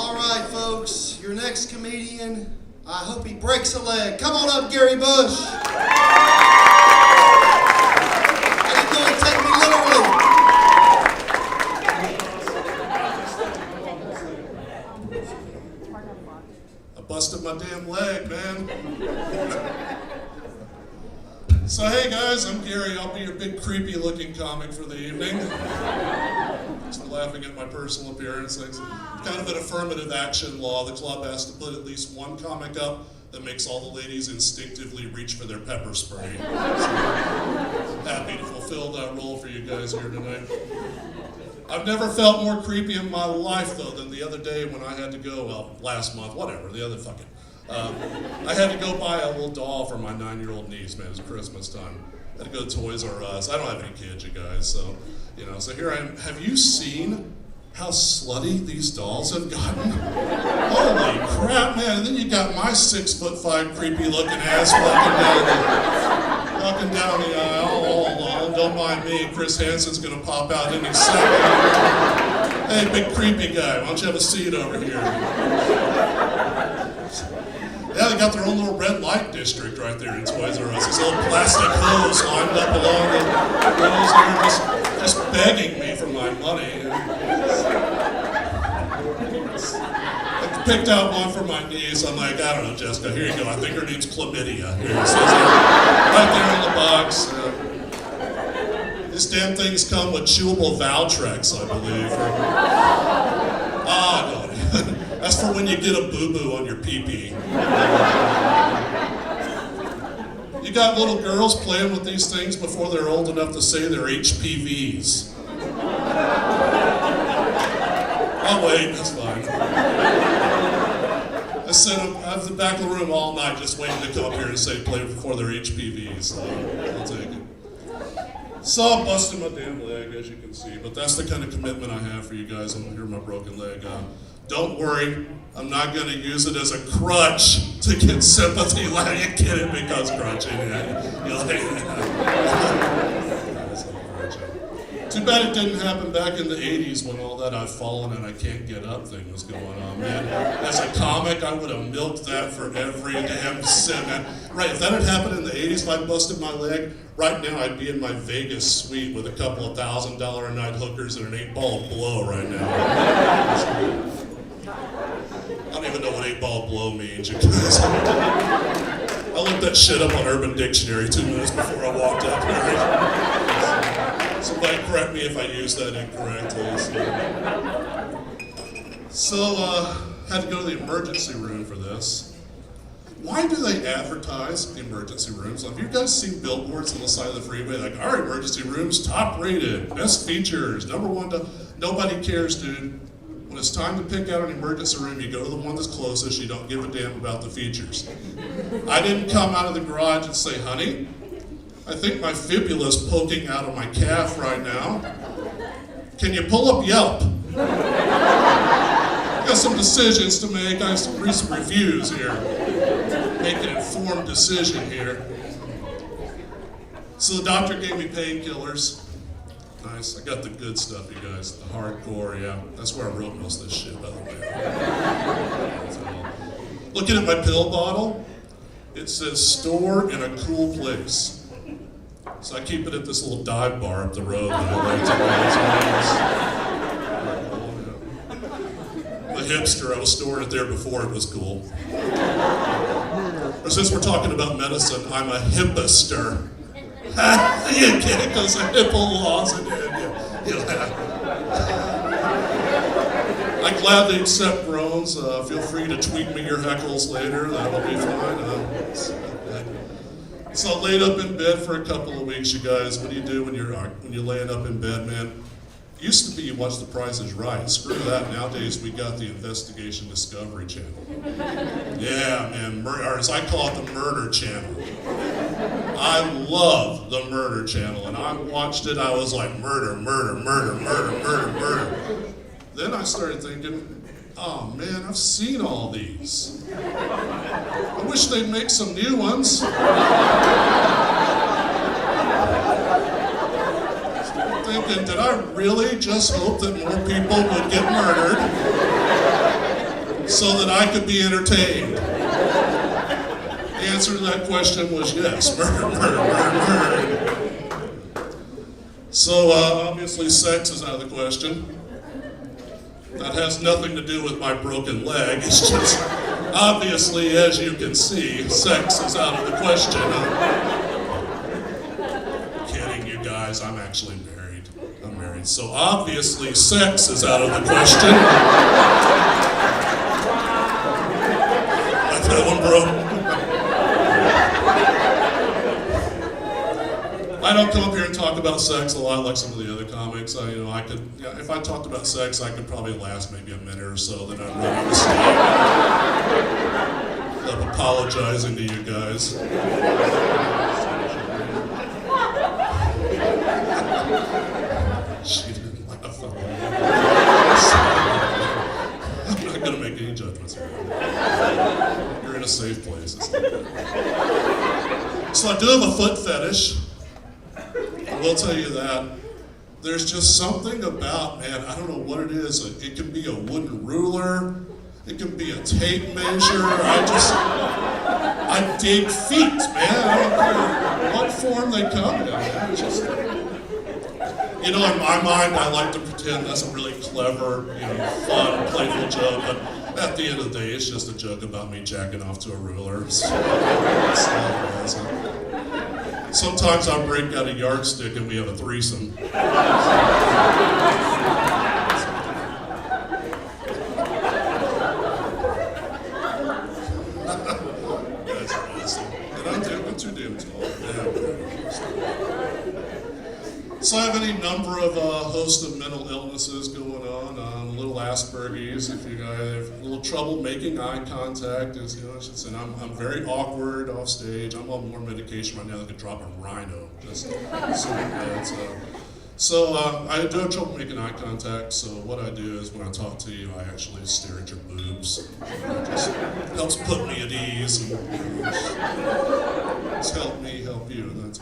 All right, folks, your next comedian, I hope he breaks a leg. Come on up, Gary Bush. I didn't know it'd take me literally. I busted my damn leg, man. So hey guys, I'm Gary. I'll be your big creepy looking comic for the evening. Just laughing at my personal appearance. It's kind of an affirmative action law. The club has to put at least one comic up that makes all the ladies instinctively reach for their pepper spray. So, happy to fulfill that role for you guys here tonight. I've never felt more creepy in my life though than the other day when I had to go, well, last month, whatever, the other fucking. I had to go buy a little doll for my 9-year-old niece, man. It was Christmas time. I had to go to Toys R Us. I don't have any kids, you guys, so here I am. Have you seen how slutty these dolls have gotten? Holy crap, man. And then you got my 6'5" creepy looking ass walking down the aisle. Oh, don't mind me. Chris Hansen's gonna pop out any second. Hey, big creepy guy, why don't you have a seat over here? Yeah, they got their own little red light district right there in Toys R Us. These little plastic hose lined up along the rows there, just begging me for my money. I picked out one for my niece. I'm like, I don't know, Jessica, here you go. I think her name's Chlamydia. Here it says right there in the box. These damn things come with chewable Valtrex, I believe. No. That's for when you get a boo-boo on your pee-pee. You got little girls playing with these things before they're old enough to say they're HPVs. Oh wait, that's fine. I said I'm at the back of the room all night just waiting to come up here and say play before they're HPVs, so I'll take it. So I'm busting my damn leg, as you can see, but that's the kind of commitment I have for you guys. I'm here with my broken leg. Don't worry, I'm not going to use it as a crutch to get sympathy. Are you kidding? Because crutching, Too bad it didn't happen back in the 80s when all that I've fallen and I can't get up thing was going on, man. As a comic, I would have milked that for every damn cent, man. Right, if that had happened in the 80s, if I busted my leg, right now I'd be in my Vegas suite with a couple of $1,000 a night hookers and an 8-ball blow right now. I don't even know what 8-ball blow means, you guys. I looked that shit up on Urban Dictionary 2 minutes before I walked up here. Somebody correct me if I used that incorrectly. So had to go to the emergency room for this. Why do they advertise emergency rooms? Have you guys seen billboards on the side of the freeway like, our emergency room's top rated, best features, #1 nobody cares, dude. When it's time to pick out an emergency room, you go to the one that's closest, you don't give a damn about the features. I didn't come out of the garage and say, honey, I think my fibula's poking out of my calf right now. Can you pull up Yelp? Got some decisions to make. I have some recent reviews here. Make an informed decision here. So the doctor gave me painkillers. Nice. I got the good stuff, you guys. The hardcore, yeah. That's where I wrote most of this shit, by the way. Looking at my pill bottle, it says store in a cool place. So I keep it at this little dive bar up the road that I like to I'm a hipster. I was storing it there before it was cool. But since we're talking about medicine, I'm a hipster. You get it? Because of hippo laws and I'm glad they accept groans. Feel free to tweet me your heckles later. That'll be fine. So I laid up in bed for a couple of weeks, you guys. What do you do when you're laying up in bed, man? Used to be you watch The Price is Right. Screw that. Nowadays we got the Investigation Discovery Channel. Yeah, man. Or as I call it, the Murder Channel. I love the Murder Channel, and I watched it. I was like, murder, murder, murder, murder, murder, murder. Then I started thinking, oh man, I've seen all these. I wish they'd make some new ones. Thinking, did I really just hope that more people would get murdered? so that I could be entertained? The answer to that question was yes. So obviously sex is out of the question. That has nothing to do with my broken leg. It's just, obviously, as you can see, sex is out of the question. I'm kidding, you guys. I'm actually married. I'm married. So obviously, sex is out of the question. Like that one, bro. I don't come up here and talk about sex a lot like some of the other comics. If I talked about sex, I could probably last maybe a minute or so. Then I'd run out of steam. I'm apologizing to you guys. She didn't laugh. I'm not going to make any judgments here. You're in a safe place. It's not good. So I do have a foot fetish. I will tell you that. There's just something about, man, I don't know what it is. It can be a wooden ruler. It can be a tape measure. I dig feet, man. I don't care what form they come in. It's just, in my mind, I like to pretend that's a really clever, fun, playful joke. But at the end of the day, it's just a joke about me jacking off to a ruler. Sometimes I break out a yardstick and we have a threesome. That's awesome. And I'm too damn tall. So I have any number of host of mental illnesses going on. A little Asperger's, if you guys have a little trouble making eye contact, and I'm very awkward off stage. I'm on more medication right now that could drop a rhino. So I do have trouble making eye contact. So what I do is when I talk to you, I actually stare at your boobs. It just helps put me at ease. And, just help me help you. That's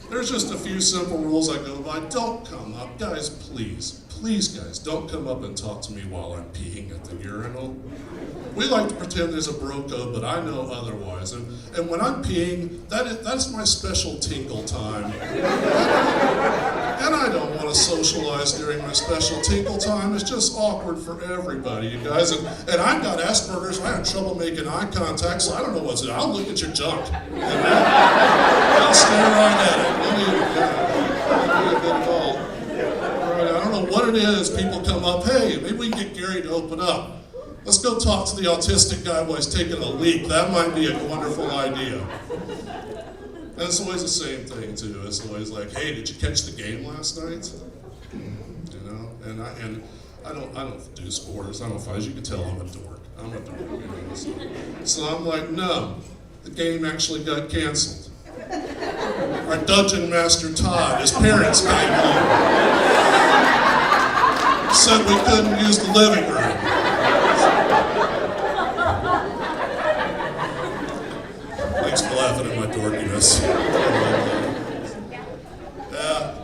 There's just a few simple rules I go by. Don't come up. Guys, please, guys, don't come up and talk to me while I'm peeing at the urinal. We like to pretend there's a bro code, but I know otherwise. And when I'm peeing, that's my special tinkle time. And I don't want to socialize during my special tinkle time. It's just awkward for everybody, you guys. And I've got Asperger's. I have trouble making eye contact, so I don't know what's it. I'll look at your junk. I'll stare right at it. I don't know what it is. People come up, hey, maybe we can get Gary to open up. Let's go talk to the autistic guy while he's taking a leak. That might be a wonderful idea. And it's always the same thing too. It's always like, hey, did you catch the game last night? And I don't do sports. I don't fight. As you can tell, I'm a dork. So I'm like, no, the game actually got canceled. Our dungeon master Todd, his parents came home. Said we couldn't use the living room. Thanks for laughing at my dorkiness.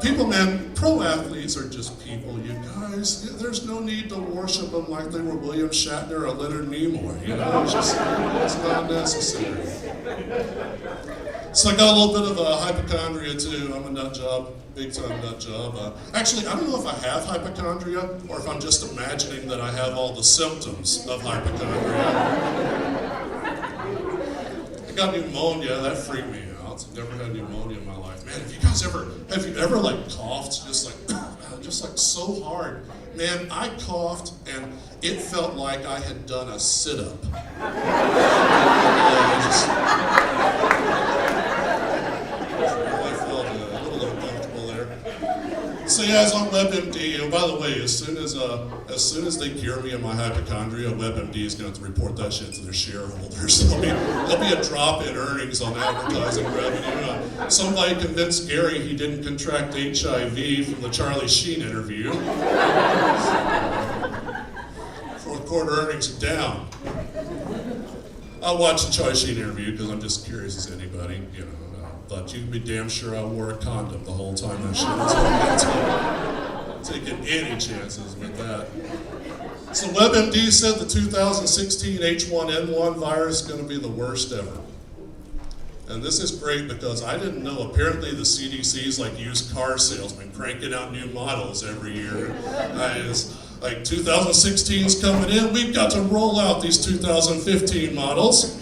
People, man, pro athletes are just people, you guys. There's no need to worship them like they were William Shatner or Leonard Nimoy. It's not necessary. So I got a little bit of a hypochondria too. I'm a nut job, big time nut job. Actually, I don't know if I have hypochondria or if I'm just imagining that I have all the symptoms of hypochondria. I got pneumonia, that freaked me out. Never had pneumonia in my life. Man, have you ever like coughed just like so hard? Man, I coughed and it felt like I had done a sit-up. So yeah, I was on WebMD, and by the way, as soon as they cure me of my hypochondria, WebMD is going to have to report that shit to their shareholders. There'll be a drop in earnings on advertising revenue. Somebody convinced Gary he didn't contract HIV from the Charlie Sheen interview. Fourth quarter earnings are down. I'll watch the Charlie Sheen interview because I'm just curious as anybody, But you can be damn sure I wore a condom the whole time that shit was on. taking any chances with that. So WebMD said the 2016 H1N1 virus is going to be the worst ever. And this is great because I didn't know, apparently the CDC's like used car salesman, cranking out new models every year. It's like 2016's coming in, we've got to roll out these 2015 models.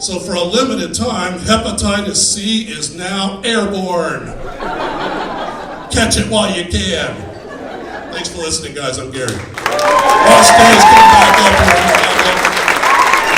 So for a limited time, hepatitis C is now airborne. Catch it while you can. Thanks for listening, guys. I'm Gary. Ross, guys, come back up here.